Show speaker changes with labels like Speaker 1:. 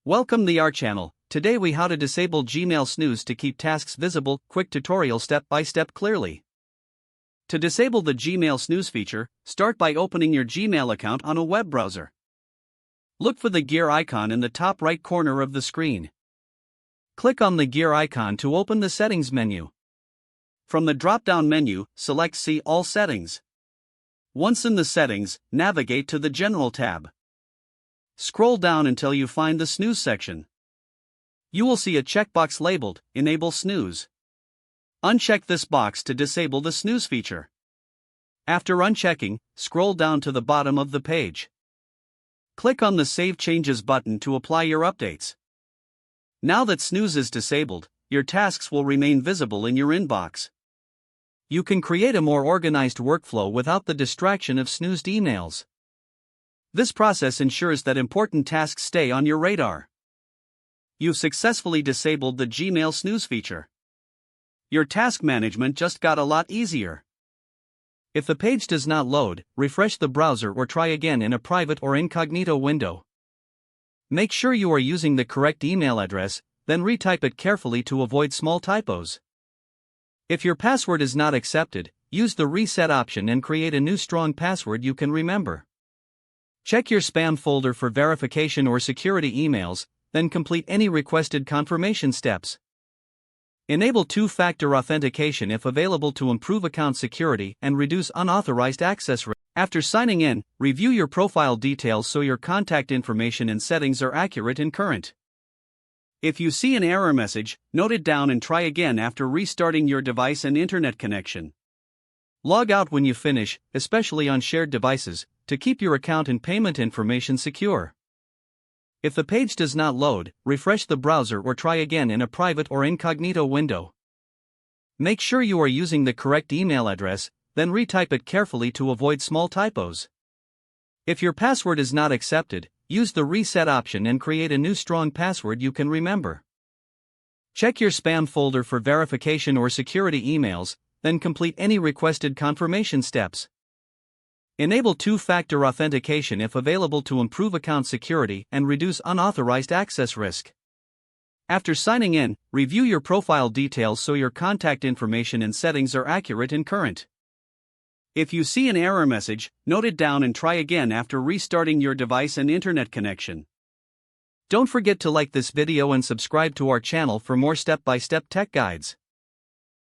Speaker 1: Welcome to our channel. Today we how to disable Gmail snooze to keep tasks visible. Quick tutorial step by step clearly. To disable the Gmail snooze feature, start by opening your Gmail account on a web browser. Look for the gear icon in the top right corner of the screen. Click on the gear icon to open the settings menu. From the drop-down menu, select See All Settings. Once in the settings, navigate to the General tab. Scroll down until you find the snooze section. You will see a checkbox labeled Enable Snooze. Uncheck this box to disable the snooze feature. After unchecking, scroll down to the bottom of the page. Click on the Save Changes button to apply your updates. Now that snooze is disabled, your tasks will remain visible in your inbox. You can create a more organized workflow without the distraction of snoozed emails. This process ensures that important tasks stay on your radar. You've successfully disabled the Gmail snooze feature. Your task management just got a lot easier. If the page does not load, refresh the browser or try again in a private or incognito window. Make sure you are using the correct email address, then retype it carefully to avoid small typos. If your password is not accepted, use the reset option and create a new strong password you can remember. Check your spam folder for verification or security emails, then complete any requested confirmation steps. Enable two-factor authentication if available to improve account security and reduce unauthorized access risk. After signing in, review your profile details so your contact information and settings are accurate and current. If you see an error message, note it down and try again after restarting your device and internet connection. Log out when you finish, especially on shared devices, to keep your account and payment information secure. If the page does not load, refresh the browser or try again in a private or incognito window. Make sure you are using the correct email address, then retype it carefully to avoid small typos. If your password is not accepted, use the reset option and create a new strong password you can remember. Check your spam folder for verification or security emails, then complete any requested confirmation steps. Enable two-factor authentication if available to improve account security and reduce unauthorized access risk. After signing in, review your profile details so your contact information and settings are accurate and current. If you see an error message, note it down and try again after restarting your device and internet connection. Don't forget to like this video and subscribe to our channel for more step-by-step tech guides.